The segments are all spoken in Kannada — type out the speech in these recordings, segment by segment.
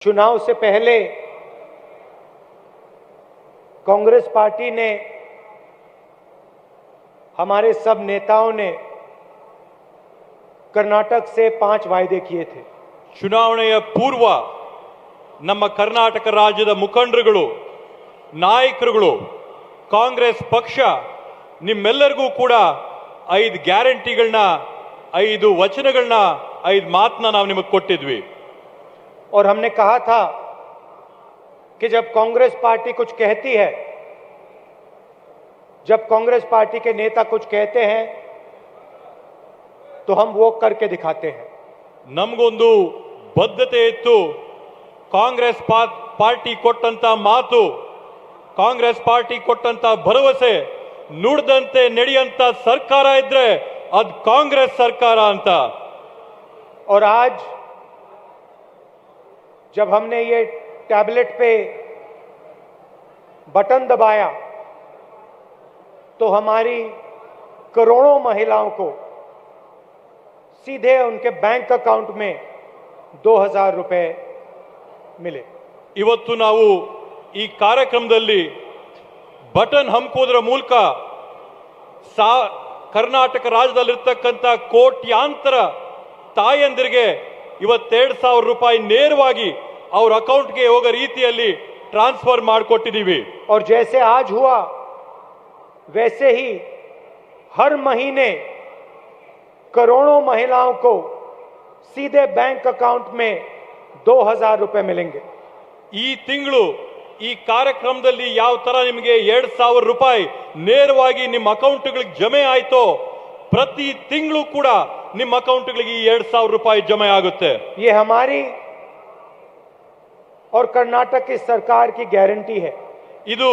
चुनाव से पहले कांग्रेस पार्टी ने, हमारे सब नेताओं ने कर्नाटक से 5 वायदे किए थे। ಚುನಾವಣೆಯ ಪೂರ್ವ ನಮ್ಮ ಕರ್ನಾಟಕ ರಾಜ್ಯದ ಮುಖಂಡರುಗಳು, ನಾಯಕರುಗಳು, ಕಾಂಗ್ರೆಸ್ ಪಕ್ಷ ನಿಮ್ಮೆಲ್ಲರಿಗೂ ಕೂಡ 5 ಗ್ಯಾರಂಟಿಗಳನ್ನ, 5 ವಚನಗಳನ್ನ, 5 ಮಾತನ್ನ ನಾವು ನಿಮಗೆ ಕೊಟ್ಟಿದ್ವಿ। और हमने कहा था कि जब कांग्रेस पार्टी कुछ कहती है, जब कांग्रेस पार्टी के नेता कुछ कहते हैं तो हम वो करके दिखाते हैं। ನಮಗೊಂದು ಬದ್ಧತೆ ಇತ್ತು। ಕಾಂಗ್ರೆಸ್ ಪಾರ್ಟಿ ಕೊಟ್ಟಂತ ಮಾತು, ಕಾಂಗ್ರೆಸ್ ಪಾರ್ಟಿ ಕೊಟ್ಟಂತ ಭರವಸೆ ನುಡಿದಂತೆ ನಡೆಯಂತ ಸರ್ಕಾರ ಇದ್ರೆ ಅದು ಕಾಂಗ್ರೆಸ್ ಸರ್ಕಾರ ಅಂತ। और आज जब हमने ये टैबलेट पे बटन दबाया तो हमारी करोड़ों महिलाओं को सीधे उनके बैंक अकाउंट में 2000 रुपए मिले। ಇವತ್ತು ನಾವು ಈ ಕಾರ್ಯಕ್ರಮದಲ್ಲಿ ಬಟನ್ ಹಂಕೋದ್ರ ಮೂಲಕ ಕರ್ನಾಟಕ ರಾಜ್ಯದಲ್ಲಿರ್ತಕ್ಕಂಥ ಕೋಟ್ಯಾಂತರ ತಾಯಂದಿರಿಗೆ ಇವತ್ತು 2000 ರೂಪಾಯಿ ನೇರವಾಗಿ ಅವ್ರ ಅಕೌಂಟ್ಗೆ ಹೋಗೋ ರೀತಿಯಲ್ಲಿ ಟ್ರಾನ್ಸ್ಫರ್ ಮಾಡಿಕೊಟ್ಟಿದ್ದೀವಿ। और जैसे आज हुआ वैसे ही हर महीने करोड़ों महिलाओं को सीधे बैंक अकाउंट में 2000 रुपए मिलेंगे। ಈ ತಿಂಗಳು ಈ ಕಾರ್ಯಕ್ರಮದಲ್ಲಿ ಯಾವ ತರ ನಿಮಗೆ 2000 ರೂಪಾಯಿ ನೇರವಾಗಿ ನಿಮ್ಮ ಅಕೌಂಟ್ಗಳಿಗೆ ಜಮೆ ಆಯ್ತೋ, ಪ್ರತಿ ತಿಂಗಳು ಕೂಡ ನಿಮ್ಮ ಅಕೌಂಟ್ಗಳಿಗೆ 2000 ರೂಪಾಯಿ ಜಮೆ ಆಗುತ್ತೆ। ये हमारी और कर्नाटक की सरकार की गारंटी है। ಇದು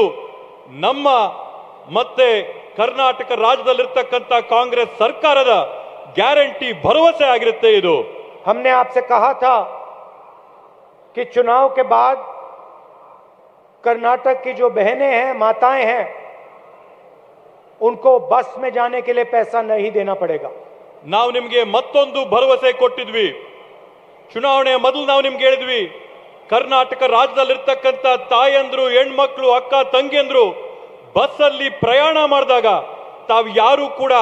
ನಮ್ಮ ಮತ್ತೆ ಕರ್ನಾಟಕ ರಾಜ್ಯದಲ್ಲಿರ್ತಕ್ಕಂಥ ಕಾಂಗ್ರೆಸ್ ಸರ್ಕಾರದ ಗ್ಯಾರಂಟಿ, ಭರವಸೆ ಆಗಿರುತ್ತೆ ಇದು। हमने आपसे कहा था कि चुनाव के बाद कर्नाटक की जो बहनें हैं, माताएं हैं, उनको बस में जाने के लिए पैसा नहीं देना पड़ेगा। ನಾವು ನಿಮಗೆ ಮತ್ತೊಂದು ಭರವಸೆ ಕೊಟ್ಟಿದ್ವಿ। ಚುನಾವಣೆಯ ಮೊದಲು ನಾವು ನಿಮ್ಗೆ ಹೇಳಿದ್ವಿ, ಕರ್ನಾಟಕ ರಾಜ್ಯದಲ್ಲಿರ್ತಕ್ಕಂಥ ತಾಯಂದ್ರು, ಹೆಣ್ಮಕ್ಳು, ಅಕ್ಕ ತಂಗಿಯಂದ್ರು ಬಸ್ಸಲ್ಲಿ ಪ್ರಯಾಣ ಮಾಡಿದಾಗ ತಾವು ಯಾರು ಕೂಡ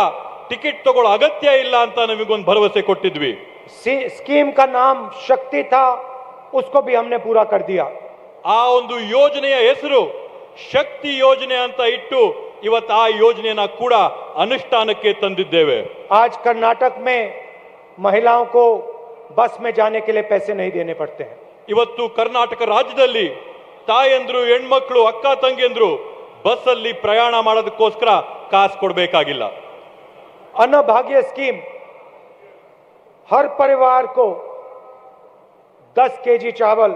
ಟಿಕೆಟ್ ತಗೊಳ್ಳೋ ಅಗತ್ಯ ಇಲ್ಲ ಅಂತ ನಮಗೊಂದು ಭರವಸೆ ಕೊಟ್ಟಿದ್ವಿ। स्कीम का नाम शक्ति था, उसको भी हमने पूरा कर दिया। ಆ ಒಂದು ಯೋಜನೆಯ ಹೆಸರು ಶಕ್ತಿ ಯೋಜನೆ ಅಂತ ಇಟ್ಟು ಇವತ್ತು ಆ ಯೋಜನೆಯನ್ನ ಕೂಡ ಅನುಷ್ಠಾನಕ್ಕೆ ತಂದಿದ್ದೇವೆ। आज कर्नाटक में महिलाओं को बस में जाने के लिए पैसे नहीं देने पड़ते हैं। ಇವತ್ತು ಕರ್ನಾಟಕ ರಾಜ್ಯದಲ್ಲಿ ತಾಯಂದ್ರು, ಹೆಣ್ಮಕ್ಳು, ಅಕ್ಕ ತಂಗಿಯಂದ್ರು ಬಸ್ಸಲ್ಲಿ ಪ್ರಯಾಣ ಮಾಡೋದಕ್ಕೋಸ್ಕರ ಕಾಸು ಕೊಡಬೇಕಾಗಿಲ್ಲ। अन्नभाग्य स्कीम हर परिवार को 10 केजी चावल,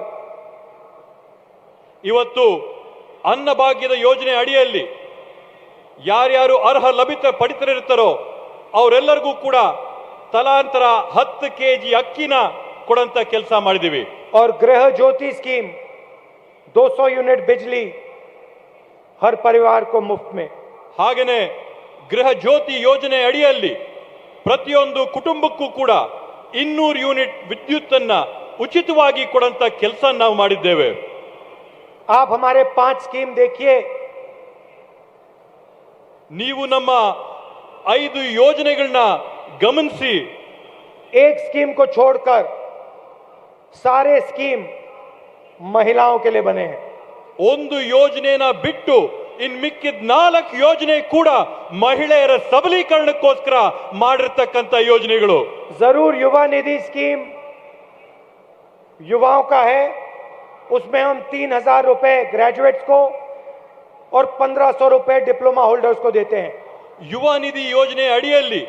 ಇವತ್ತು ಅನ್ನಭಾಗ್ಯದ ಯೋಜನೆ ಅಡಿಯಲ್ಲಿ ಯಾರ್ಯಾರು ಅರ್ಹ ಪಡಿತರಿರ್ತಾರೋ ಅವರೆಲ್ಲರಿಗೂ ಕೂಡ ತಲಾಂತರ 10 ಕೆಜಿ ಅಕ್ಕಿನ ಕೊಡಂತ ಕೆಲಸ ಮಾಡಿದೀವಿ। और गृह ज्योति स्कीम 200 यूनिट बिजली हर परिवार को मुफ्त में। ಹಾಗೇನೆ ಗೃಹ ಜ್ಯೋತಿ ಯೋಜನೆ ಅಡಿಯಲ್ಲಿ ಪ್ರತಿಯೊಂದು ಕುಟುಂಬಕ್ಕೂ ಕೂಡ 200 ಯೂನಿಟ್ ವಿದ್ಯುತ್ ಅನ್ನ ಉಚಿತವಾಗಿ ಕೊಡಂತ ಕೆಲಸ ನಾವು ಮಾಡಿದ್ದೇವೆ। आप हमारे 5 स्कीम देखिए, ನೀವು ನಮ್ಮ 5 ಯೋಜನೆಗಳನ್ನ ಗಮನಿಸಿ, एक स्कीम को छोड़कर सारे स्कीम महिलाओं के लिए बने हैं। ಒಂದು ಯೋಜನೆನ ಬಿಟ್ಟು ಇನ್ ಮಿಕ್ಕಿದ 4 ಯೋಜನೆ ಕೂಡ ಮಹಿಳೆಯರ ಸಬಲೀಕರಣಕ್ಕೋಸ್ಕರ ಮಾಡಿರ್ತಕ್ಕಂಥ ಯೋಜನೆಗಳು। जरूर युवा निधि स्कीम युवाओं का है, उसमें हम 3000 रुपए ग्रेजुएट्स को और 1500 रुपए डिप्लोमा होल्डर्स को देते हैं। ಯುವ ನಿಧಿ ಯೋಜನೆ ಅಡಿಯಲ್ಲಿ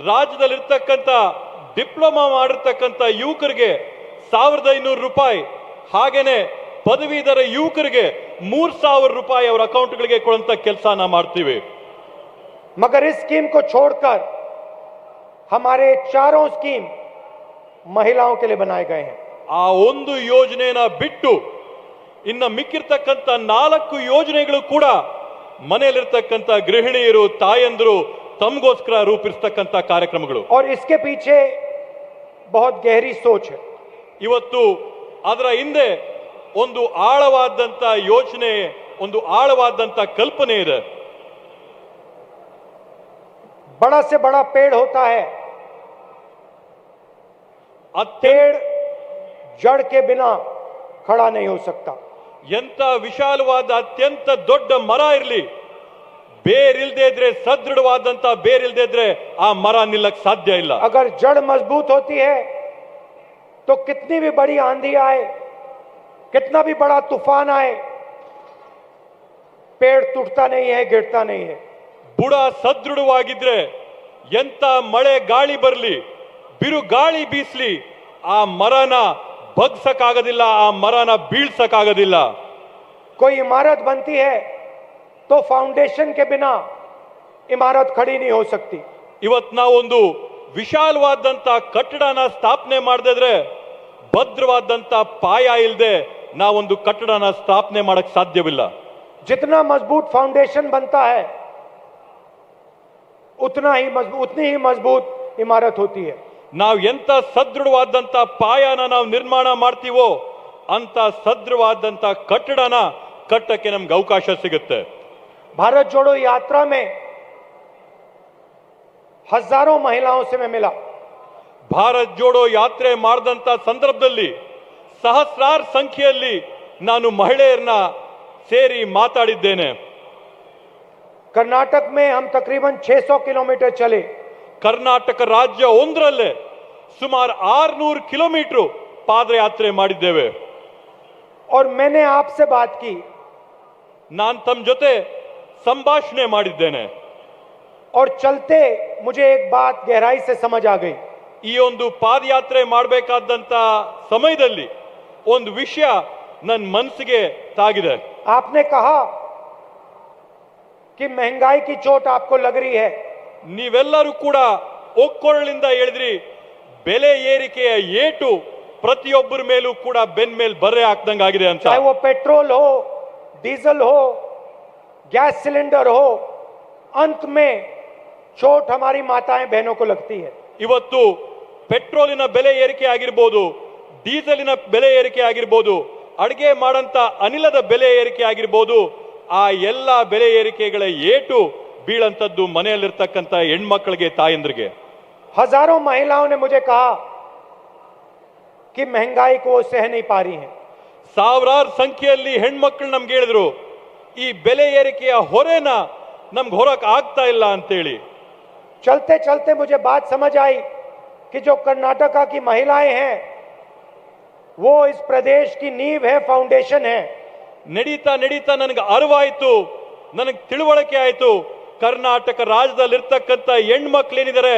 ರಾಜ್ಯದಲ್ಲಿರ್ತಕ್ಕಂಥ ಡಿಪ್ಲೊಮಾ ಮಾಡಿರ್ತಕ್ಕಂಥ ಯುವಕರಿಗೆ 1500 ರೂಪಾಯಿ, ಹಾಗೇನೆ ಪದವೀಧರ ಯುವಕರಿಗೆ 3000 ರೂಪಾಯಿ ಅವರ ಅಕೌಂಟ್ಗಳಿಗೆ ಕೊಡುವಂತ ಕೆಲಸ ನಾವು ಮಾಡ್ತೀವಿ। मगर इस स्कीम को छोड़कर हमारे चारों स्कीम महिलाओं के लिए बनाए गए हैं। ಆ ಒಂದು ಯೋಜನೆನ ಬಿಟ್ಟು ಇನ್ನು ಮಿಕ್ಕಿರ್ತಕ್ಕಂಥ 4 ಯೋಜನೆಗಳು ಕೂಡ ಮನೆಯಲ್ಲಿರ್ತಕ್ಕಂಥ ಗೃಹಿಣಿಯರು, ತಾಯಂದರು ತಮಗೋಸ್ಕರ ರೂಪಿಸ್ತಕ್ಕಂಥ ಕಾರ್ಯಕ್ರಮಗಳು। और इसके पीछे बहुत गहरी सोच है। ಇವತ್ತು ಅದರ ಹಿಂದೆ ಒಂದು ಆಳವಾದಂತ ಯೋಚನೆ, ಒಂದು ಆಳವಾದಂತ ಕಲ್ಪನೆ ಇದೆ. बड़ा से बड़ा पेड़ होता है, पेड़ जड़ के बिना खड़ा नहीं हो सकता. ಎಂತ ವಿಶಾಲವಾದ ಅತ್ಯಂತ ದೊಡ್ಡ ಮರ ಇರಲಿ, ಬೇರಿಲ್ದೇ ಇದ್ರೆ, ಸದೃಢವಾದಂತ ಬೇರಿಲ್ದೇ ಇದ್ರೆ ಆ ಮರ ನಿಲ್ಲಕ್ ಸಾಧ್ಯ ಇಲ್ಲ. अगर जड़ मजबूत होती है तो कितनी भी बड़ी आंधी आए, कितना भी बड़ा तूफान आए, पेड़ टूटता नहीं है, गिरता नहीं है. ಬುಡ ಸದೃಢವಾಗಿದ್ರೆ ಎಂತ ಮಳೆ ಗಾಳಿ ಬರಲಿ, ಬಿರು ಗಾಳಿ ಬೀಸ್ಲಿ, ಆ ಮರನ ಬಗ್ಸಕ್ಕಾಗೋದಿಲ್ಲ, ಆ ಮರನ ಬೀಳ್ಸಕ್ಕಾಗೋದಿಲ್ಲ. कोई इमारत बनती है तो फाउंडेशन के बिना इमारत खड़ी नहीं हो सकती. ಇವತ್ ನಾವೊಂದು ವಿಶಾಲವಾದಂತ ಕಟ್ಟಡನ ಸ್ಥಾಪನೆ ಮಾಡದಿದ್ರೆ, ಭದ್ರವಾದಂತ ಪಾಯ ಇಲ್ಲದೆ ನಾವೊಂದು ಕಟ್ಟಡನ ಸ್ಥಾಪನೆ ಮಾಡಕ್ ಸಾಧ್ಯವಿಲ್ಲ. जितना मजबूत फाउंडेशन बनता है उतनी ही मजबूत इमारत होती है. ನಾವು ಎಂತ ಸದೃಢವಾದಂತ ಪಾಯನ ನಾವು ನಿರ್ಮಾಣ ಮಾಡ್ತೀವೋ ಅಂತ ಸದೃಢವಾದಂತ ಕಟ್ಟಡನ ಕಟ್ಟಕ್ಕೆ ನಮ್ಗೆ ಅವಕಾಶ ಸಿಗುತ್ತೆ. भारत जोड़ो यात्रा में हजारों महिलाओं से मैं मिला. ಭಾರತ್ ಜೋಡೋ ಯಾತ್ರೆ ಮಾಡಿದಂತ ಸಂದರ್ಭದಲ್ಲಿ ಸಹಸ್ರಾರು ಸಂಖ್ಯೆಯಲ್ಲಿ ನಾನು ಮಹಿಳೆಯರನ್ನ ಸೇರಿ ಮಾತಾಡಿದ್ದೇನೆ. कर्नाटक में हम तकरीबन 600 किलोमीटर चले. ಕರ್ನಾಟಕ ರಾಜ್ಯ ಒಂದರಲ್ಲೇ ಸುಮಾರು 600 ಕಿಲೋಮೀಟರ್ ಪಾದಯಾತ್ರೆ ಮಾಡಿದ್ದೇವೆ. और मैंने आपसे बात की, ನಾನು ತಮ್ಮ ಜೊತೆ ಸಂಭಾಷಣೆ ಮಾಡಿದ್ದೇನೆ. और चलते मुझे एक बात गहराई से समझ आ गई. ಈ ಒಂದು ಪಾದಯಾತ್ರೆ ಮಾಡಬೇಕಾದಂತ ಸಮಯದಲ್ಲಿ ಒಂದು ವಿಷಯ ನನ್ನ ಮನಸ್ಸಿಗೆ ತಾಗಿದೆ. आपने कहा कि महंगाई की चोट आपको लग रही है. ನೀವೆಲ್ಲರೂ ಕೂಡ ಒಕ್ಕೊರಳಿಂದ ಹೇಳಿದ್ರಿ, ಬೆಲೆ ಏರಿಕೆಯ ಏಟು ಪ್ರತಿಯೊಬ್ಬರ ಮೇಲೂ ಕೂಡ ಬೆನ್ ಮೇಲೆ ಬರೆ ಹಾಕ್ದಂಗಾಗಿದೆ ಅಂತ. चाहे वो पेट्रोल हो, डीजल हो, गैस सिलेंडर हो, अंत में चोट हमारी माताएं बहनों को लगती है. ಇವತ್ತು ಪೆಟ್ರೋಲಿನ ಬೆಲೆ ಏರಿಕೆ ಆಗಿರ್ಬೋದು, ಡೀಸೆಲಿನ ಬೆಲೆ ಏರಿಕೆ ಆಗಿರ್ಬೋದು, ಅಡಿಗೆ ಮಾಡಂತ ಅನಿಲದ ಬೆಲೆ ಏರಿಕೆ ಆಗಿರ್ಬೋದು, ಆ ಎಲ್ಲ ಬೆಲೆ ಏರಿಕೆಗಳ ಏಟು ಬೀಳಂತದ್ದು ಮನೆಯಲ್ಲಿರ್ತಕ್ಕಂಥ ಹೆಣ್ಮಕ್ಳಿಗೆ, ತಾಯಂದ್ರಿಗೆ. हजारों महिलाओं ने मुझे कहा कि महंगाई को वो सह नहीं पा रही हैं. ಸಾವಿರಾರು ಸಂಖ್ಯೆಯಲ್ಲಿ ಹೆಣ್ಮಕ್ಳು ನಮ್ಗೆ ಹೇಳಿದ್ರು, ಈ ಬೆಲೆ ಏರಿಕೆಯ ಹೊರೆನ ನಮ್ಗೆ ಹೊರಕ್ ಆಗ್ತಾ ಇಲ್ಲ ಅಂತೇಳಿ. चलते चलते मुझे बात समझ आई कि जो कर्नाटका की महिलाएं हैं वो इस प्रदेश की नींव है, फाउंडेशन है. ನಡೀತಾ ನಡೀತಾ ನನಗೆ ಅರಿವಾಯ್ತು, ನನಗೆ ತಿಳುವಳಿಕೆ ಆಯ್ತು, ಕರ್ನಾಟಕ ರಾಜ್ಯದಲ್ಲಿರ್ತಕ್ಕಂಥ ಹೆಣ್ಮಕ್ಳೇನಿದ್ದಾರೆ,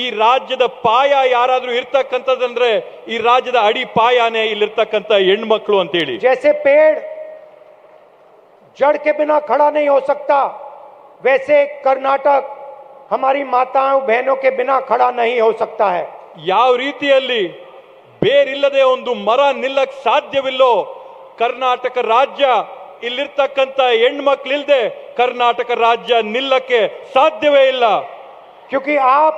ಈ ರಾಜ್ಯದ ಪಾಯ ಯಾರಾದ್ರೂ ಇರ್ತಕ್ಕಂಥದ್ದಂದ್ರೆ ಈ ರಾಜ್ಯದ ಅಡಿ ಪಾಯನೇ ಇಲ್ಲಿರ್ತಕ್ಕಂಥ ಹೆಣ್ಮಕ್ಳು ಅಂತೇಳಿ. जैसे पेड़ जड़ के बिना खड़ा नहीं हो सकता, वैसे कर्नाटक हमारी माताओं बहनों के बिना खड़ा नहीं हो सकता है. ಯಾವ ರೀತಿಯಲ್ಲಿ ಬೇರಿಲ್ಲದೆ ಒಂದು ಮರ ನಿಲ್ಲಕ್ ಸಾಧ್ಯವಿಲ್ಲೋ, ಕರ್ನಾಟಕ ರಾಜ್ಯ ಇಲ್ಲಿರ್ತಕ್ಕಂಥ ಹೆಣ್ಮಕ್ಳಿಲ್ದೆ ಕರ್ನಾಟಕ ರಾಜ್ಯ ನಿಲ್ಲಕ್ಕೆ ಸಾಧ್ಯವೇ ಇಲ್ಲ. क्योंकि आप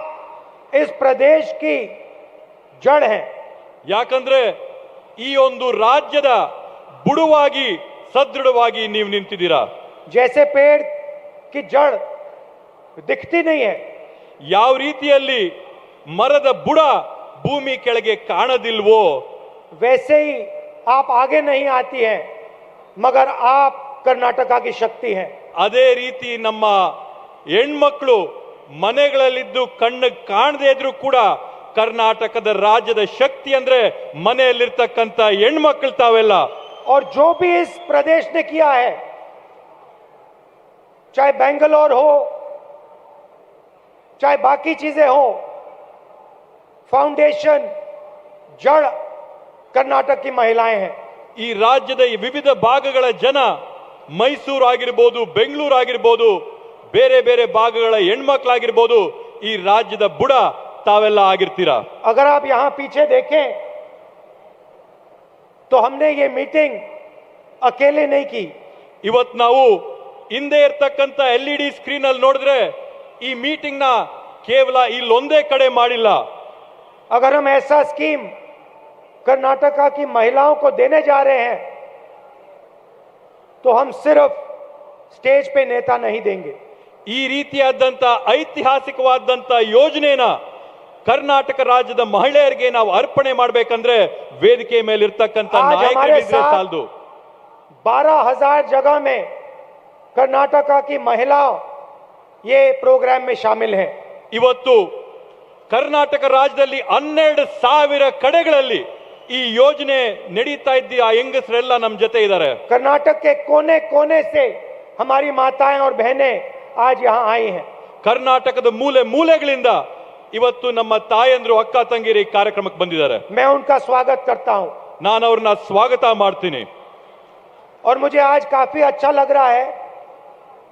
इस प्रदेश की जड़ हैं. ಯಾಕಂದ್ರೆ ಈ ಒಂದು ರಾಜ್ಯದ ಬುಡುವಾಗಿ ಸದೃಢವಾಗಿ ನೀವು ನಿಂತಿದ್ದೀರಾ. जैसे पेड़ की जड़ दिखती नहीं है, ಯಾವ ರೀತಿಯಲ್ಲಿ ಮರದ ಬುಡ ಭೂಮಿ ಕೆಳಗೆ ಕಾಣದಿಲ್ವೋ, वैसे ही आप आगे नहीं आती हैं, मगर आप कर्नाटका की शक्ति हैं. ಅದೇ ರೀತಿ ನಮ್ಮ ಹೆಣ್ಮಕ್ಳು ಮನೆಗಳಲ್ಲಿದ್ದು ಕಣ್ಣು ಕಾಣದೇ ಇದ್ರು ಕೂಡ ಕರ್ನಾಟಕದ ರಾಜ್ಯದ ಶಕ್ತಿ ಅಂದ್ರೆ ಮನೆಯಲ್ಲಿರ್ತಕ್ಕಂಥ ಹೆಣ್ಮಕ್ಳು ತಾವೆಲ್ಲ. और जो भी इस प्रदेश ने किया है, चाहे बेंगलोर हो, चाहे बाकी चीजें हो, फाउंडेशन जड़ कर्नाटक की महिलाएं हैं. ಈ ರಾಜ್ಯದ ಈ ವಿವಿಧ ಭಾಗಗಳ ಜನ, ಮೈಸೂರು ಆಗಿರ್ಬೋದು, ಬೆಂಗಳೂರು ಆಗಿರ್ಬೋದು, ಬೇರೆ ಬೇರೆ ಭಾಗಗಳ ಹೆಣ್ಮಕ್ಳಾಗಿರ್ಬೋದು, ಈ ರಾಜ್ಯದ ಬುಡ ತಾವೆಲ್ಲ ಆಗಿರ್ತೀರಾ. अगर आप यहां पीछे देखें तो हमने ये मीटिंग अकेले नहीं की. ಇವತ್ತು ನಾವು ಹಿಂದೆ ಇರ್ತಕ್ಕಂಥ LED ಸ್ಕ್ರೀನ್ ಅಲ್ಲಿ ನೋಡಿದ್ರೆ ಈ ಮೀಟಿಂಗ್ ನ ಕೇವಲ ಇಲ್ಲೊಂದೇ ಕಡೆ ಮಾಡಿಲ್ಲ. अगर हम ऐसा स्कीम कर्नाटका की महिलाओं को देने जा रहे हैं, तो हम सिर्फ स्टेज पे नेता नहीं देंगे। ಈ ರೀತಿಯಾದಂತ ಐತಿಹಾಸಿಕವಾದಂತ ಯೋಜನೆನ ಕರ್ನಾಟಕ ರಾಜ್ಯದ ಮಹಿಳೆಯರಿಗೆ ನಾವು ಅರ್ಪಣೆ ಮಾಡಬೇಕಂದ್ರೆ ವೇದಿಕೆ ಮೇಲೆ ಇರ್ತಕ್ಕಂತ ನಾಯಕರಿದ್ರೆ ಸಾಲದು। 12,000 जगह में कर्नाटका की महिला ये प्रोग्राम में शामिल हैं। ಇವತ್ತು ಕರ್ನಾಟಕ ರಾಜ್ಯದಲ್ಲಿ 12,000 ಕಡೆಗಳಲ್ಲಿ ಈ ಯೋಜನೆ ನಡೀತಾ ಇದ್ದ ಆ ಹೆಂಗಸರೆಲ್ಲ ನಮ್ಮ ಜೊತೆ ಇದ್ದಾರೆ। कर्नाटक के कोने कोने से हमारी माताएं और बहनें आज यहाँ आई हैं। ಕರ್ನಾಟಕದ ಮೂಲೆ ಮೂಲೆಗಳಿಂದ ಇವತ್ತು ನಮ್ಮ ತಾಯಂದ್ರು ಅಕ್ಕ ತಂಗಿರಿ ಕಾರ್ಯಕ್ರಮಕ್ಕೆ ಬಂದಿದ್ದಾರೆ। मैं उनका स्वागत करता हूं। ನಾನು ಅವ್ರನ್ನ ಸ್ವಾಗತ ಮಾಡ್ತೀನಿ। और मुझे आज काफी अच्छा लग रहा है।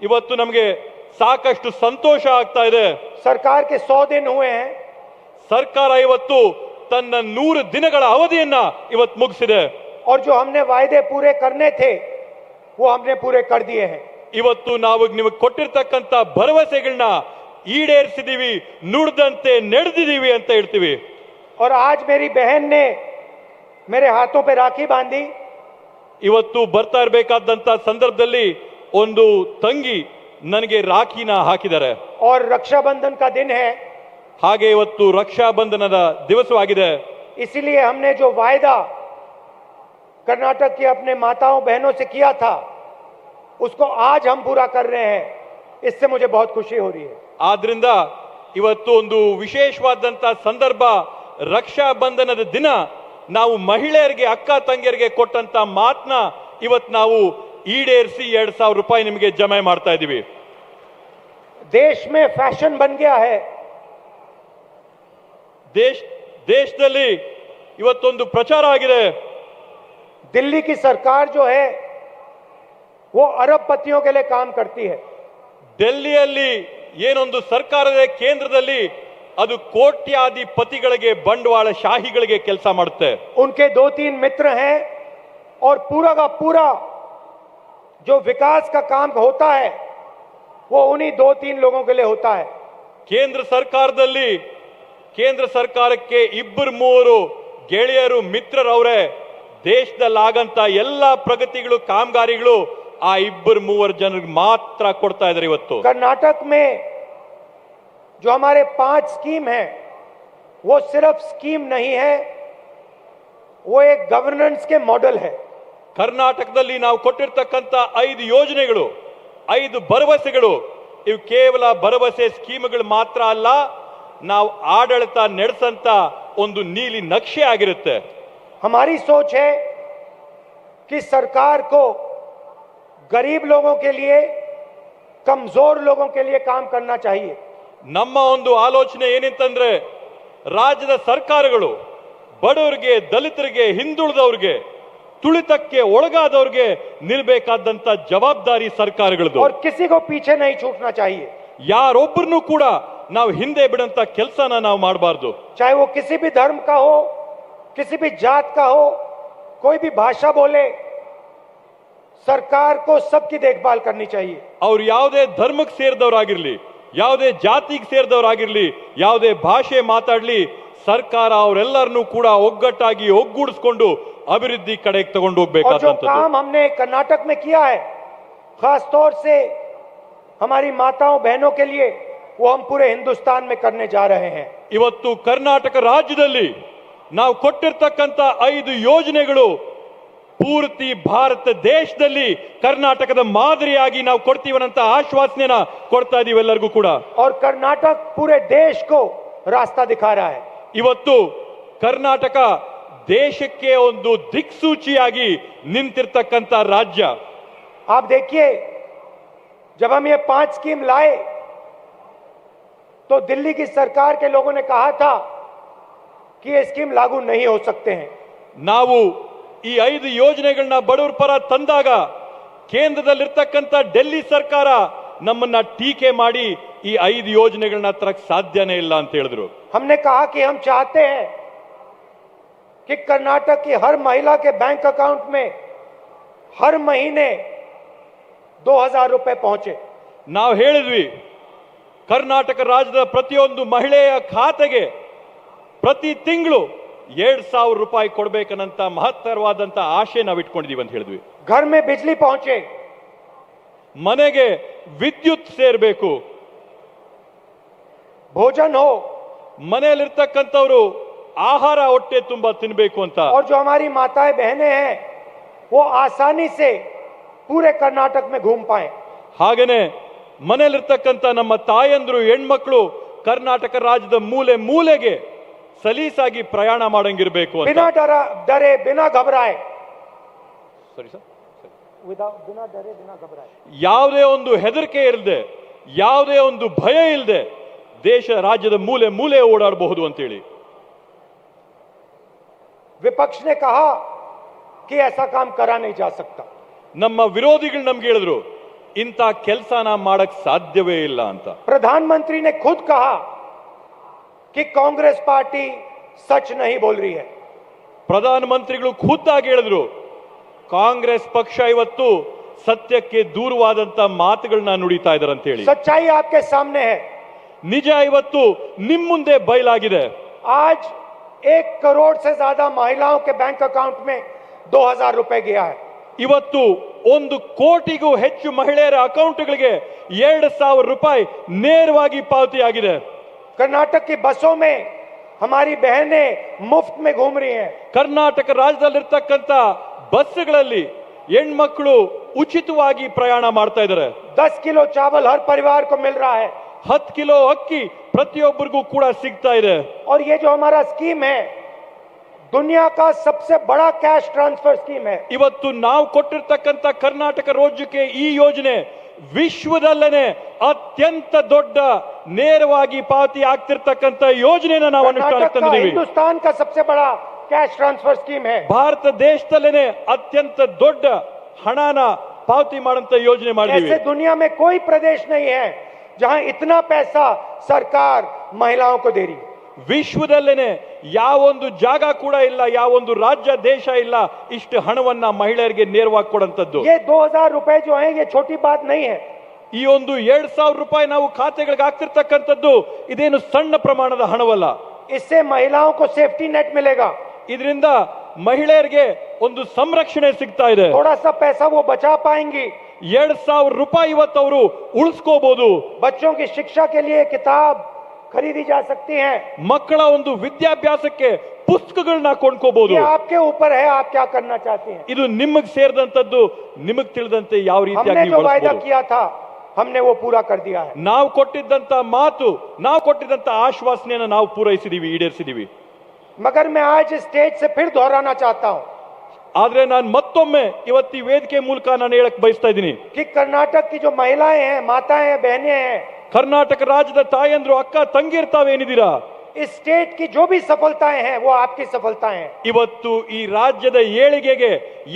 ಇವತ್ತು ನಮಗೆ ಸಾಕಷ್ಟು ಸಂತೋಷ ಆಗ್ತಾ ಇದೆ। सरकार के 100 दिन हुए हैं। ಸರ್ಕಾರ ಇವತ್ತು ತನ್ನ 100 ದಿನಗಳ ಅವಧಿಯನ್ನ ಇವತ್ತು ಮುಗಿಸಿದೆ। और जो हमने वायदे पूरे करने थे वो हमने पूरे कर दिए हैं। ಇವತ್ತು ನಾವು ನಿಮಗೆ ಕೊಟ್ಟಿರ್ತಕ್ಕಂತ ಭರವಸೆಗಳನ್ನ ಈಡೇರಿಸಿದೀವಿ, ನುಡಿದಂತೆ ನಡೆದಿದೀವಿ ಅಂತ ಹೇಳ್ತೀವಿ। और आज मेरी बहन ने मेरे हाथों पे राखी बांधी। ಇವತ್ತು ಬರ್ತಾ ಇರಬೇಕಾದಂತ ಸಂದರ್ಭದಲ್ಲಿ ಒಂದು ತಂಗಿ ನನಗೆ ರಾಖಿನ ಹಾಕಿದ್ದಾರೆ। और रक्षाबंधन का दिन है। ಹಾಗೆ ಇವತ್ತು ರಕ್ಷಾ ಬಂಧನದ ದಿವಸವಾಗಿದೆ। इसलिए हमने जो वायदा कर्नाटक की अपने माताओं बहनों से किया था उसको आज हम पूरा कर रहे हैं। इससे मुझे बहुत खुशी हो रही है। ಆದ್ರಿಂದ ಇವತ್ತು ಒಂದು ವಿಶೇಷವಾದಂತ ಸಂದರ್ಭ, ರಕ್ಷಾ ಬಂಧನದ ದಿನ ನಾವು ಮಹಿಳೆಯರಿಗೆ ಅಕ್ಕ ತಂಗಿಯರಿಗೆ ಕೊಟ್ಟಂತ ಮಾತನ್ನ ಇವತ್ತು ನಾವು ಈಡೇರಿಸಿ 2,000 ರೂಪಾಯಿ ನಿಮಗೆ ಜಮೆ ಮಾಡ್ತಾ ಇದೀವಿ। देश में फैशन बन गया है। ದೇಶದಲ್ಲಿ ಇವತ್ತೊಂದು ಪ್ರಚಾರ ಆಗಿದೆ। दिल्ली की सरकार जो है वो अरबपतियों के लिए काम करती है। ಡೆಲ್ಲಿಯಲ್ಲಿ ಏನೊಂದು ಸರ್ಕಾರದ ಕೇಂದ್ರದಲ್ಲಿ ಅದು ಕೋಟ್ಯಾಧಿಪತಿಗಳಿಗೆ ಬಂಡವಾಳ ಶಾಹಿಗಳಿಗೆ ಕೆಲಸ ಮಾಡುತ್ತೆ। उनके 2-3 मित्र हैं और पूरा का पूरा जो विकास का काम होता है वो उन्हीं 2-3 लोगों के लिए होता है। ಕೇಂದ್ರ ಸರ್ಕಾರದಲ್ಲಿ ಕೇಂದ್ರ ಸರ್ಕಾರಕ್ಕೆ 2-3 ಗೆಳೆಯರು ಮಿತ್ರರವರೇ ದೇಶದಲ್ಲಾಗಂತ ಎಲ್ಲ ಪ್ರಗತಿಗಳು ಕಾಮಗಾರಿಗಳು ಆ 2-3 ಜನರಿಗೆ ಮಾತ್ರ ಕೊಡ್ತಾ ಇದ್ದಾರೆ। ಇವತ್ತು कर्नाटक में जो हमारे 5 स्कीम है वो सिर्फ स्कीम नहीं है, वो एक गवर्नेंस के मॉडल है। ಕರ್ನಾಟಕದಲ್ಲಿ ನಾವು ಕೊಟ್ಟಿರ್ತಕ್ಕಂತ 5 ಯೋಜನೆಗಳು, 5 ಭರವಸೆಗಳು ಇವು ಕೇವಲ ಭರವಸೆ ಸ್ಕೀಮ್ಗಳು ಮಾತ್ರ ಅಲ್ಲ, ನಾವು ಆಡಳಿತ ನಡೆಸಂತ ಒಂದು ನೀಲಿ ನಕ್ಷೆ ಆಗಿರುತ್ತೆ। हमारी सोच है कि सरकार को गरीब लोगों के लिए, कमजोर लोगों के लिए काम करना चाहिए। ನಮ್ಮ ಒಂದು ಆಲೋಚನೆ ಏನಿಂತಂದ್ರೆ ರಾಜ್ಯದ ಸರ್ಕಾರಗಳು ಬಡವರಿಗೆ, ದಲಿತರಿಗೆ, ಹಿಂದುಳಿದವರಿಗೆ, ತುಳಿತಕ್ಕೆ ಒಳಗಾದವರಿಗೆ ನಿಲ್ಬೇಕಾದಂತ ಜವಾಬ್ದಾರಿ ಸರ್ಕಾರಗಳದು। और किसी को पीछे नहीं छूटना चाहिए। ಯಾರೊಬ್ಬರನ್ನು ಕೂಡ ನಾವು ಹಿಂದೆ ಬಿಡಂತ ಕೆಲಸನ ನಾವು ಮಾಡಬಾರ್ದು। चाहे वो किसी भी धर्म का हो, किसी भी जात का हो, कोई भी भाषा बोले, सरकार को सबकी देखभाल करनी चाहिए। ಅವ್ರು ಯಾವುದೇ ಧರ್ಮಕ್ಕೆ ಸೇರಿದವರಾಗಿರ್ಲಿ, ಯಾವುದೇ ಜಾತಿಗೆ ಸೇರಿದವರಾಗಿರ್ಲಿ, ಯಾವುದೇ ಭಾಷೆ ಮಾತಾಡ್ಲಿ, ಸರ್ಕಾರ ಅವರೆಲ್ಲರನ್ನೂ ಕೂಡ ಒಗ್ಗಟ್ಟಾಗಿ ಒಗ್ಗೂಡಿಸಿಕೊಂಡು ಅಭಿವೃದ್ಧಿ ಕಡೆಗೆ ತಗೊಂಡು और जो ಹೋಗ್ಬೇಕಾದಂತದ್ದು। काम हमने कर्नाटक में किया है खास तौर से हमारी माताओं बहनों के लिए, वो हम पूरे हिंदुस्तान में करने जा रहे हैं। ಇವತ್ತು ಕರ್ನಾಟಕ ರಾಜ್ಯದಲ್ಲಿ ನಾವು ಕೊಟ್ಟಿರ್ತಕ್ಕಂತ 5 ಯೋಜನೆಗಳು ಪೂರ್ತಿ ಭಾರತ ದೇಶದಲ್ಲಿ ಕರ್ನಾಟಕದ ಮಾದರಿಯಾಗಿ ನಾವು ಕೊಡ್ತೀವನ್ನಂತ ಆಶ್ವಾಸನೆನ ಕೊಡ್ತಾ ಇದೀವಿ ಎಲ್ಲರಿಗೂ ಕೂಡ। और कर्नाटक पूरे देश को रास्ता दिखा रहा है। ಇವತ್ತು ಕರ್ನಾಟಕ ದೇಶಕ್ಕೆ ಒಂದು ದಿಕ್ಸೂಚಿಯಾಗಿ ನಿಂತಿರ್ತಕ್ಕಂತ ರಾಜ್ಯ। आप देखिए, जब हम ये 5 स्कीम लाए तो दिल्ली की सरकार के लोगों ने कहा था कि ये स्कीम लागू नहीं हो सकते हैं। ನಾವು ಈ 5 ಯೋಜನೆಗಳನ್ನ ಬಡವರ ಪರ ತಂದಾಗ ಕೇಂದ್ರದಲ್ಲಿರ್ತಕ್ಕಂತ ಡೆಲ್ಲಿ ಸರ್ಕಾರ ನಮ್ಮನ್ನ ಟೀಕೆ ಮಾಡಿ ಈ 5 ಯೋಜನೆಗಳನ್ನ ತರಕ್ ಸಾಧ್ಯನೇ ಇಲ್ಲ ಅಂತ ಹೇಳಿದ್ರು। हमने कहा कि हम चाहते हैं कि कर्नाटक की हर महिला के बैंक अकाउंट में हर महीने 2,000 रुपए पहुंचे। ನಾವು ಹೇಳಿದ್ವಿ ಕರ್ನಾಟಕ ರಾಜ್ಯದ ಪ್ರತಿಯೊಂದು ಮಹಿಳೆಯ ಖಾತೆಗೆ ಪ್ರತಿ ತಿಂಗಳು 2,000 ರೂಪಾಯಿ ಕೊಡ್ಬೇಕನ್ನಂತ ಮಹತ್ತರವಾದಂತ ಆಶೆ ನಾವು ಇಟ್ಕೊಂಡಿದೀವಿ ಅಂತ ಹೇಳಿದ್ವಿ. घर में बिजली पहुंचे, ಮನೆಗೆ ವಿದ್ಯುತ್ ಸೇರ್ಬೇಕು, भोजन हो, ಮನೆಯಲ್ಲಿರ್ತಕ್ಕಂಥವ್ರು ಆಹಾರ ಹೊಟ್ಟೆ ತುಂಬಾ ತಿನ್ಬೇಕು ಅಂತ. और जो हमारी माताएं बहनें हैं वो आसानी से पूरे कर्नाटक में घूम पाए. ಹಾಗೇನೆ ಮನೆಯಲ್ಲಿರ್ತಕ್ಕಂಥ ನಮ್ಮ ತಾಯಂದ್ರು ಹೆಣ್ಮಕ್ಳು ಕರ್ನಾಟಕ ರಾಜ್ಯದ ಮೂಲೆ ಮೂಲೆಗೆ ಸಲೀಸಾಗಿ ಪ್ರಯಾಣ ಮಾಡಂಗಿರ್ಬೇಕು ಅಂತ. बिना डरे बिना घबराए, ಸರಿ ಸರ್, बिना डरे बिना घबराए, ಯಾವುದೇ ಒಂದು ಹೆದರಿಕೆ ಇಲ್ಲದೆ, ಯಾವುದೇ ಒಂದು ಭಯ ಇಲ್ಲದೆ ದೇಶ ರಾಜ್ಯದ ಮೂಲೆ ಮೂಲೆ ಓಡಾಡಬಹುದು ಅಂತೇಳಿ. विपक्ष ने कहा कि ऐसा काम करा नहीं जा सकता. ನಮ್ಮ ವಿರೋಧಿಗಳು ನಮ್ಗೆ ಹೇಳಿದ್ರು ಇಂಥ ಕೆಲಸನ ಮಾಡಕ್ ಸಾಧ್ಯವೇ ಇಲ್ಲ ಅಂತ. प्रधानमंत्री ने खुद कहा कि कांग्रेस पार्टी सच नहीं बोल रही है. ಪ್ರಧಾನಮಂತ್ರಿಗಳು ಖುದ್ದಾಗಿ ಹೇಳಿದ್ರು ಕಾಂಗ್ರೆಸ್ ಪಕ್ಷ ಇವತ್ತು ಸತ್ಯಕ್ಕೆ ದೂರವಾದಂತ ಮಾತುಗಳನ್ನ ನುಡಿತಾ ಇದ್ದಾರೆ ಅಂತ ಹೇಳಿ. सच्चाई आपके सामने है. ನಿಜ ಇವತ್ತು ನಿಮ್ ಮುಂದೆ ಬಯಲಾಗಿದೆ. आज 1 करोड़ से ज्यादा महिलाओं के बैंक अकाउंट में 2,000 रुपए गया है. ಇವತ್ತು 1 ಕೋಟಿಗೂ ಹೆಚ್ಚು ಮಹಿಳೆಯರ ಅಕೌಂಟ್ಗಳಿಗೆ 2,000 ರೂಪಾಯಿ ನೇರವಾಗಿ ಪಾವತಿಯಾಗಿದೆ. कर्नाटक की बसों में हमारी बहनें मुफ्त में घूम रही हैं. ಕರ್ನಾಟಕ ರಾಜ್ಯದಲ್ಲಿರ್ತಕ್ಕಂಥ ಬಸ್ಗಳಲ್ಲಿ ಹೆಣ್ಮಕ್ಳು ಉಚಿತವಾಗಿ ಪ್ರಯಾಣ ಮಾಡ್ತಾ ಇದ್ದಾರೆ. 10 किलो चावल हर परिवार को मिल रहा है. 10 ಕಿಲೋ ಅಕ್ಕಿ ಪ್ರತಿಯೊಬ್ಬರಿಗೂ ಕೂಡ ಸಿಗ್ತಾ ಇದೆ. और ये जो हमारा स्कीम है दुनिया का सबसे बड़ा कैश ट्रांसफर स्कीम है. ಇವತ್ತು ನಾವು ಕೊಟ್ಟಿರ್ತಕ್ಕಂಥ ಕರ್ನಾಟಕ ರಾಜ್ಯಕ್ಕೆ ಈ ಯೋಜನೆ ವಿಶ್ವದಲ್ಲೇ ಅತ್ಯಂತ ದೊಡ್ಡ ನೇರವಾಗಿ ಪಾವತಿ ಆಗ್ತಿರ್ತಕ್ಕಂಥ ಯೋಜನೆನ ನಾವು ಅನುಷ್ಠಾನಕ್ಕೆ कर्नाटक का ತಂದಿದ್ದೀವಿ. हिंदुस्तान का सबसे बड़ा कैश ट्रांसफर स्कीम है. ಭಾರತ ದೇಶದಲ್ಲೇನೆ ಅತ್ಯಂತ ದೊಡ್ಡ ಹಣನ ಪಾವತಿ ಮಾಡಂತ ಯೋಜನೆ ಮಾಡಿದ್ದೀವಿ. ऐसे दुनिया में कोई प्रदेश नहीं है जहां इतना पैसा सरकार महिलाओं को दे रही है. ವಿಶ್ವದಲ್ಲೇನೆ ಯಾವೊಂದು ಜಾಗ ಕೂಡ ಇಲ್ಲ, ಯಾವೊಂದು ರಾಜ್ಯ ದೇಶ ಇಲ್ಲ ಇಷ್ಟು ಹಣವನ್ನ ಮಹಿಳೆಯರಿಗೆ ನೇರವಾಗಿ ಕೊಡಂತದ್ದು. ये 2,000 रुपए जो हैं ये छोटी बात नहीं है. ಈ ಒಂದು 2,000 ರೂಪಾಯಿ ನಾವು ಖಾತೆಗಳಿಗೆ ಹಾಕ್ತಿರ್ತಕ್ಕಂಥದ್ದು ಇದೇನು ಸಣ್ಣ ಪ್ರಮಾಣದ ಹಣವಲ್ಲ. इससे महिलाओं को सेफ्टी नेट मिलेगा. ಇದರಿಂದ ಮಹಿಳೆಯರಿಗೆ ಒಂದು ಸಂರಕ್ಷಣೆ ಸಿಗ್ತಾ ಇದೆ. थोड़ा सा पैसा वो बचा पाएंगी. 2,000 ರೂಪಾಯಿ ಇವತ್ತು ಅವರು ಉಳಿಸ್ಕೋಬಹುದು. बच्चों की शिक्षा के लिए किताब खरीदी जा सकती हैं. ಮಕ್ಕಳ ಒಂದು ವಿದ್ಯಾಭ್ಯಾಸಕ್ಕೆ ಪುಸ್ತಕಗಳನ್ನ ಕೊಂಡ್ಕೋಬಹುದು. ये आपके ऊपर है, आप क्या करना चाहते हैं. ಇದು ನಿಮಗೆ ಸೇರಿದಂತದ್ದು, ನಿಮಗೆ ತಿಳಿದಂತೆ ಯಾವ हमने ರೀತಿಯಾಗಿ जो वायदा ಬಳಸಬಹುದು. किया था हमने वो पूरा कर दिया है. ನಾವು ಕೊಟ್ಟಿದ್ದಂತ ಮಾತು, ನಾವು ಕೊಟ್ಟಿದ್ದಂತ ಆಶ್ವಾಸನೆಯನ್ನು ನಾವು ಪೂರೈಸಿದೀವಿ, ಈಡೇರಿಸಿದೀವಿ. मगर मैं आज इस स्टेज से फिर दोहराना चाहता हूं ಆದ್ರೆ ನಾನು ಮತ್ತೊಮ್ಮೆ ಇವತ್ತು ವೇದಿಕೆ ಮೂಲಕ ನಾನು ಹೇಳಕ್ ಬಯಸ್ತಾ ಇದ್ದೀನಿ कि कर्नाटक की जो महिलाएं हैं, माताएं हैं, बहनें हैं, ಕರ್ನಾಟಕ ರಾಜ್ಯದ ತಾಯಂದ್ರು ಅಕ್ಕ ತಂಗಿರ್ತಾವೇನಿದ್ದೀರಾ, इस स्टेट की जो भी सफलताएं हैं वो आपकी सफलताएं हैं. ಇವತ್ತು ಈ ರಾಜ್ಯದ ಏಳಿಗೆಗೆ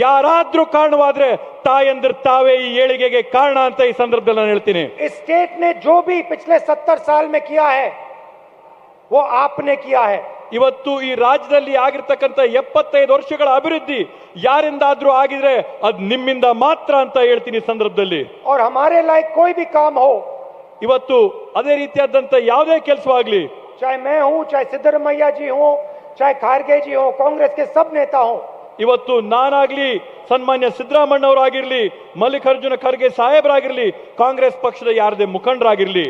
ಯಾರಾದ್ರೂ ಕಾರಣವಾದ್ರೆ ತಾಯಂದ್ರ ತಾವೇ ಈ ಏಳಿಗೆಗೆ ಕಾರಣ ಅಂತ ಈ ಸಂದರ್ಭದಲ್ಲಿ ನಾನು ಹೇಳ್ತೀನಿ. इस स्टेट ने जो भी पिछले 70 साल में किया है वो आपने किया है. ಇವತ್ತು ಈ ರಾಜ್ಯದಲ್ಲಿ ಆಗಿರ್ತಕ್ಕಂಥ 75 ವರ್ಷಗಳ ಅಭಿವೃದ್ಧಿ ಯಾರಿಂದಾದ್ರೂ ಆಗಿದ್ರೆ ಅದು ನಿಮ್ಮಿಂದ ಮಾತ್ರ ಅಂತ ಹೇಳ್ತೀನಿ ಈ ಸಂದರ್ಭದಲ್ಲಿ. और हमारे लायक कोई भी काम हो, ಇವತ್ತು ಅದೇ ರೀತಿಯಾದಂತ ಯಾವುದೇ ಕೆಲಸವಾಗ್ಲಿ, चाहे मैं हूं, चाहे सिद्धरमैया जी हो, चाहे खारगे जी हो, कांग्रेस के सब नेता हो, ಇವತ್ತು ನಾನಾಗ್ಲಿ, ಸನ್ಮಾನ್ಯ ಸಿದ್ದರಾಮಣ್ಣವರಾಗಿರ್ಲಿ, ಮಲ್ಲಿಕಾರ್ಜುನ ಖರ್ಗೆ ಸಾಹೇಬರಾಗಿರ್ಲಿ, ಕಾಂಗ್ರೆಸ್ ಪಕ್ಷದ ಯಾರದೇ ಮುಖಂಡರಾಗಿರ್ಲಿ,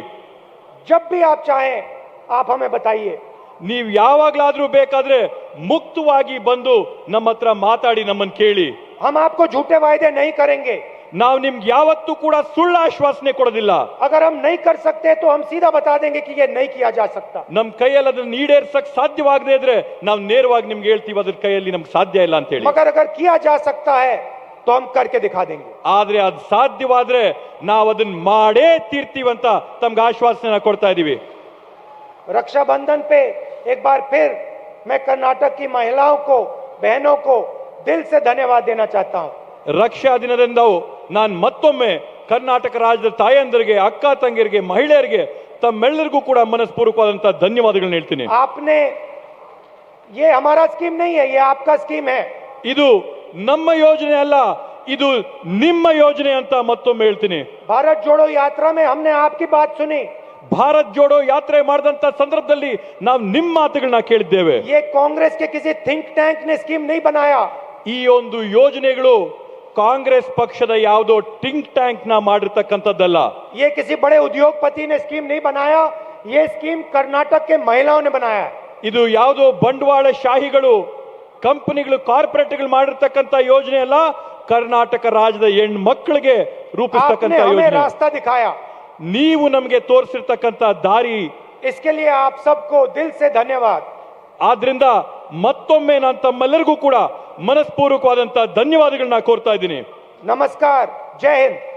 जब भी आप चाहें आप हमें बताइए. ನೀವು ಯಾವಾಗ್ಲಾದ್ರೂ ಬೇಕಾದ್ರೆ ಮುಕ್ತವಾಗಿ ಬಂದು ನಮ್ಮ ಹತ್ರ ಮಾತಾಡಿ, ನಮ್ಮನ್ನು ಕೇಳಿ. हम आपको झूठे वायदे नहीं करेंगे. ನಾವು ನಿಮ್ಗೆ ಯಾವತ್ತೂ ಕೂಡ ಸುಳ್ಳು ಆಶ್ವಾಸನೆ ಕೊಡೋದಿಲ್ಲ. अगर हम नहीं कर सकते तो हम सीधा बता देंगे कि ये नहीं किया जा सकता. ನಮ್ ಕೈಯಲ್ಲಿ ಅದನ್ನ ಈಡೇರ್ಸಕ್ ಸಾಧ್ಯವಾಗದೇ ಇದ್ರೆ ನಾವು ನೇರವಾಗಿ ನಿಮ್ಗೆ ಹೇಳ್ತೀವಿ ಅದ್ರ ಕೈಯಲ್ಲಿ ನಮ್ಗೆ ಸಾಧ್ಯ ಇಲ್ಲ ಅಂತ ಹೇಳಿ. मगर अगर किया जा सकता है तो हम करके दिखा देंगे. ಆದ್ರೆ ಅದು ಸಾಧ್ಯವಾದ್ರೆ ನಾವು ಅದನ್ನ ಮಾಡೇ ತೀರ್ತೀವಂತ ತಮ್ಗೆ ಆಶ್ವಾಸನೆ ಕೊಡ್ತಾ ಇದೀವಿ. रक्षाबंधन पे एक बार फिर मैं कर्नाटक की महिलाओं को, बहनों को दिल से धन्यवाद देना चाहता हूं. ರಕ್ಷಾ ದಿನದಿಂದ ನಾನು ಮತ್ತೊಮ್ಮೆ ಕರ್ನಾಟಕ ರಾಜ್ಯದ ತಾಯಂದರಿಗೆ, ಅಕ್ಕ ತಂಗಿಯರಿಗೆ, ಮಹಿಳೆಯರಿಗೆ ತಮ್ಮೆಲ್ಲರಿಗೂ ಕೂಡ ಮನಸ್ಪೂರ್ವಕವಾದಂತಹ ಧನ್ಯವಾದಗಳನ್ನ ಹೇಳ್ತೀನಿ. आपने, ये हमारा स्कीम नहीं है, ये आपका स्कीम है. ಇದು ನಮ್ಮ ಯೋಜನೆ ಅಲ್ಲ, ಇದು ನಿಮ್ಮ ಯೋಜನೆ ಅಂತ ಮತ್ತೊಮ್ಮೆ ಹೇಳ್ತೀನಿ. भारत जोड़ो यात्रा में हमने आपकी बात सुनी. ಭಾರತ್ ಜೋಡೋ ಯಾತ್ರೆ ಮಾಡಿದಂತ ಸಂದರ್ಭದಲ್ಲಿ ನಾವು ನಿಮ್ಮ ಮಾತುಗಳನ್ನ ಕೇಳಿದ್ದೇವೆ. ये कांग्रेस के किसी थिंक टैंक ने स्कीम नहीं बनाया. ಈ ಒಂದು ಯೋಜನೆಗಳು ಕಾಂಗ್ರೆಸ್ ಪಕ್ಷದ ಯಾವುದೋ ಟಿಂಕ್ ಟ್ಯಾಂಕ್ ನ ಮಾಡಿರ್ತಕ್ಕಂಥದ್ದಲ್ಲ. ये किसी बड़े उद्योगपति ने स्कीम नहीं बनाया. ये स्कीम कर्नाटक के महिलाओं ने बनाया. ಇದು ಯಾವುದೋ ಬಂಡವಾಳ ಶಾಹಿಗಳು ಕಂಪನಿಗಳು ಕಾರ್ಪೊರೇಟ್ಗಳು ಮಾಡಿರ್ತಕ್ಕಂಥ ಯೋಜನೆ ಅಲ್ಲ, ಕರ್ನಾಟಕ ರಾಜ್ಯದ ಹೆಣ್ಮಕ್ಳಿಗೆ ರೂಪಿಸ್ತಕ್ಕಂಥ आपने हमें ಯೋಜನೆ. रास्ता दिखाया. ನೀವು ನಮಗೆ ತೋರಿಸಿರ್ತಕ್ಕಂಥ ದಾರಿ. इसके लिए आप सबको दिल से धन्यवाद. ಆದ್ರಿಂದ ಮತ್ತೊಮ್ಮೆ ನಾನು ತಮ್ಮೆಲ್ಲರಿಗೂ ಕೂಡ ಮನಸ್ಪೂರ್ವಕವಾದಂತಹ ಧನ್ಯವಾದಗಳನ್ನ ಕೋರ್ತಾ ಇದ್ದೀನಿ. नमस्कार. जय हिंद.